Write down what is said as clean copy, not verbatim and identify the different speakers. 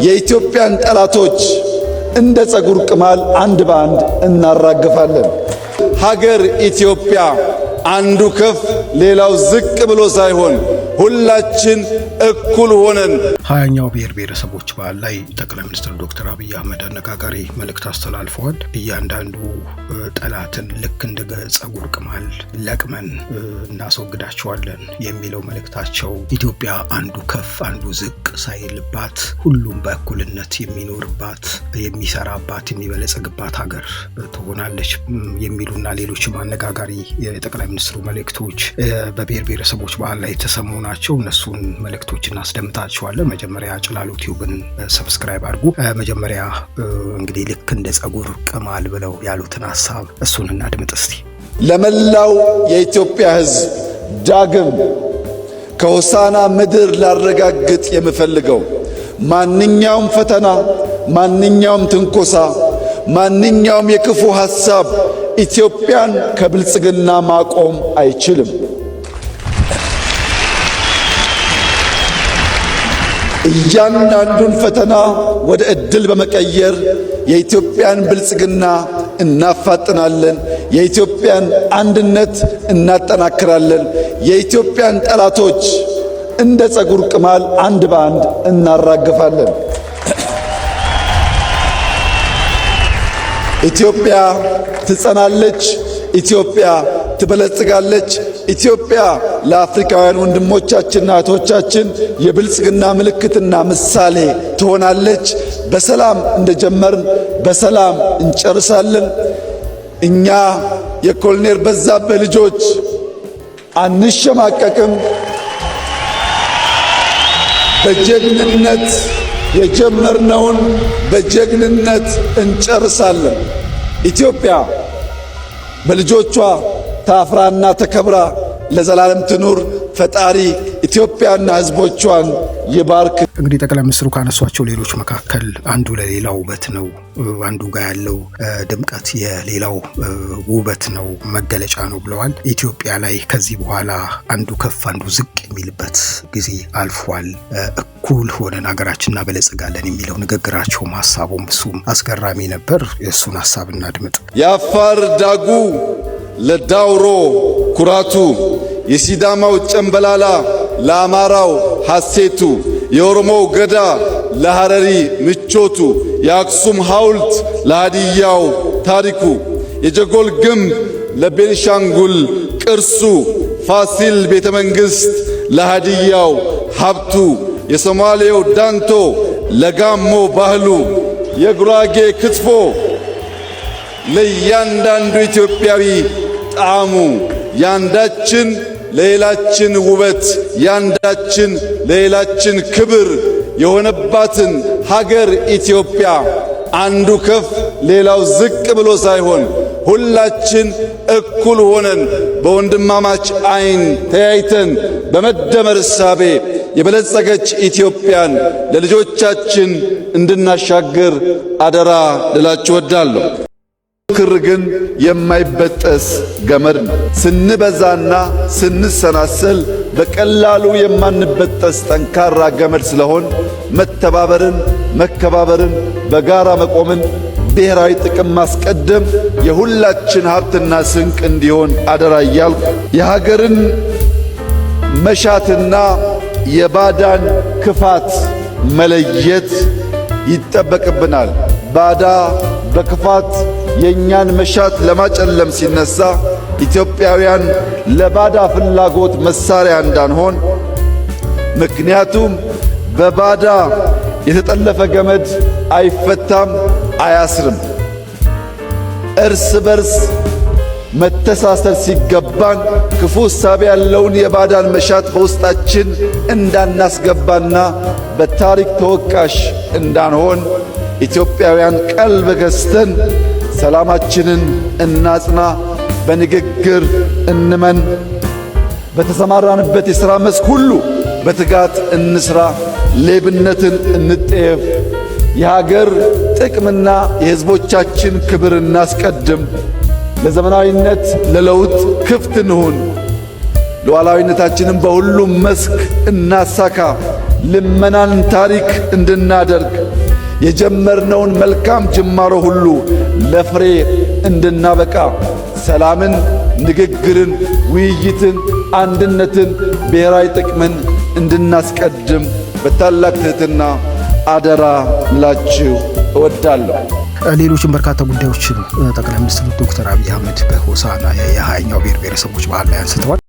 Speaker 1: የኢትዮጵያን ጠላቶች እንደ ጸጉር ቅማል አንድ በአንድ እናራግፋለን። ሀገር ኢትዮጵያ አንዱ ከፍ ሌላው ዝቅ ብሎ ሳይሆን ሁላችን እኩል ሆነን
Speaker 2: 20ኛው ብሔር ብሔረሰቦች በዓል ላይ ጠቅላይ ሚኒስትር ዶክተር አብይ አህመድ አነጋጋሪ መልእክት አስተላልፈዋል። እያንዳንዱ ጠላትን ልክ እንደ ጸጉር ቅማል ለቅመን እናስወግዳቸዋለን የሚለው መልእክታቸው ኢትዮጵያ አንዱ ከፍ አንዱ ዝቅ ሳይልባት ሁሉም በእኩልነት የሚኖርባት፣ የሚሰራባት፣ የሚበለጽግባት ሀገር ትሆናለች የሚሉና ሌሎችም አነጋጋሪ የጠቅላይ ሚኒስትሩ መልእክቶች በብሔር ብሔረሰቦች በዓል ላይ የተሰሙ ናቸው። እነሱን መልእክቶች እናስደምጣቸዋለን። መጀመሪያ ጭላሎ ቲዩብን ሰብስክራይብ አድርጉ። መጀመሪያ እንግዲህ ልክ እንደ ጸጉር ቅማል ብለው ያሉትን ሐሳብ እሱን እናድምጥ እስቲ።
Speaker 1: ለመላው የኢትዮጵያ ሕዝብ ዳግም ከሆሳና ምድር ላረጋግጥ የምፈልገው ማንኛውም ፈተና፣ ማንኛውም ትንኮሳ፣ ማንኛውም የክፉ ሐሳብ ኢትዮጵያን ከብልጽግና ማቆም አይችልም። እያንዳንዱን ፈተና ወደ ዕድል በመቀየር የኢትዮጵያን ብልጽግና እናፋጥናለን። የኢትዮጵያን አንድነት እናጠናክራለን። የኢትዮጵያን ጠላቶች እንደ ጸጉር ቅማል አንድ በአንድ እናራግፋለን። ኢትዮጵያ ትጸናለች። ኢትዮጵያ ትበለጽጋለች። ኢትዮጵያ ለአፍሪካውያን ወንድሞቻችንና እህቶቻችን የብልጽግና ምልክትና ምሳሌ ትሆናለች። በሰላም እንደጀመርን በሰላም እንጨርሳለን። እኛ የኮሎኔል በዛብህ ልጆች አንሸማቀቅም። በጀግንነት የጀመርነውን በጀግንነት እንጨርሳለን። ኢትዮጵያ በልጆቿ ታፍራና ተከብራ ለዘላለም ትኑር። ፈጣሪ ኢትዮጵያና ሕዝቦቿን ይባርክ።
Speaker 2: እንግዲህ ጠቅላይ ሚኒስትሩ ካነሷቸው ሌሎች መካከል አንዱ ለሌላው ውበት ነው፣ አንዱ ጋር ያለው ድምቀት የሌላው ውበት ነው፣ መገለጫ ነው ብለዋል። ኢትዮጵያ ላይ ከዚህ በኋላ አንዱ ከፍ አንዱ ዝቅ የሚልበት ጊዜ አልፏል። እኩል ሆነን ሀገራችን እናበለጽጋለን የሚለው ንግግራቸውም ሀሳቡም እሱም አስገራሚ ነበር። የእሱን ሀሳብ እናድምጥ።
Speaker 1: የአፋር ዳጉ ለዳውሮ ኩራቱ፣ የሲዳማው ጨምበላላ ለአማራው ሐሴቱ፣ የኦሮሞው ገዳ ለሐረሪ ምቾቱ፣ የአክሱም ሐውልት ለሃዲያው ታሪኩ፣ የጀጎል ግንብ ለቤንሻንጉል ቅርሱ፣ ፋሲል ቤተ መንግሥት ለሃዲያው ሀብቱ፣ የሶማሌው ዳንቶ ለጋሞ ባህሉ፣ የጉራጌ ክትፎ ለእያንዳንዱ ኢትዮጵያዊ ጣዕሙ፣ ያንዳችን ለሌላችን ውበት፣ ያንዳችን ለሌላችን ክብር የሆነባትን ሀገር ኢትዮጵያ አንዱ ከፍ ሌላው ዝቅ ብሎ ሳይሆን ሁላችን እኩል ሆነን በወንድማማች ዓይን ተያይተን በመደመር እሳቤ የበለጸገች ኢትዮጵያን ለልጆቻችን እንድናሻግር አደራ ልላችሁ እወዳለሁ። ክር ግን የማይበጠስ ገመድ ነው። ስንበዛና ስንሰናሰል በቀላሉ የማንበጠስ ጠንካራ ገመድ ስለሆን መተባበርን፣ መከባበርን፣ በጋራ መቆምን፣ ብሔራዊ ጥቅም ማስቀደም የሁላችን ሀብትና ስንቅ እንዲሆን አደራ እያልኩ የሀገርን መሻትና የባዳን ክፋት መለየት ይጠበቅብናል። ባዳ በክፋት የእኛን መሻት ለማጨለም ሲነሳ ኢትዮጵያውያን ለባዳ ፍላጎት መሳሪያ እንዳንሆን። ምክንያቱም በባዳ የተጠለፈ ገመድ አይፈታም፣ አያስርም። እርስ በርስ መተሳሰር ሲገባን ክፉ እሳቤ ያለውን የባዳን መሻት በውስጣችን እንዳናስገባና በታሪክ ተወቃሽ እንዳንሆን ኢትዮጵያውያን ቀልብ ገዝተን ሰላማችንን እናጽና፣ በንግግር እንመን፣ በተሰማራንበት የሥራ መስክ ሁሉ በትጋት እንስራ፣ ሌብነትን እንጠየፍ፣ የሀገር ጥቅምና የሕዝቦቻችን ክብር እናስቀድም፣ ለዘመናዊነት ለለውጥ ክፍት እንሁን፣ ሉዓላዊነታችንን በሁሉም መስክ እናሳካ፣ ልመናን ታሪክ እንድናደርግ የጀመርነውን መልካም ጅማሮ ሁሉ ለፍሬ እንድናበቃ ሰላምን፣ ንግግርን፣ ውይይትን፣ አንድነትን፣ ብሔራዊ ጥቅምን እንድናስቀድም በታላቅ ትሕትና አደራ ላችሁ እወዳለሁ።
Speaker 2: ሌሎችም በርካታ ጉዳዮችን ጠቅላይ ሚኒስትር ዶክተር አብይ አህመድ በሆሳዕና የ20ኛው ብሔር ብሔረሰቦች በዓል ላይ አንስተዋል።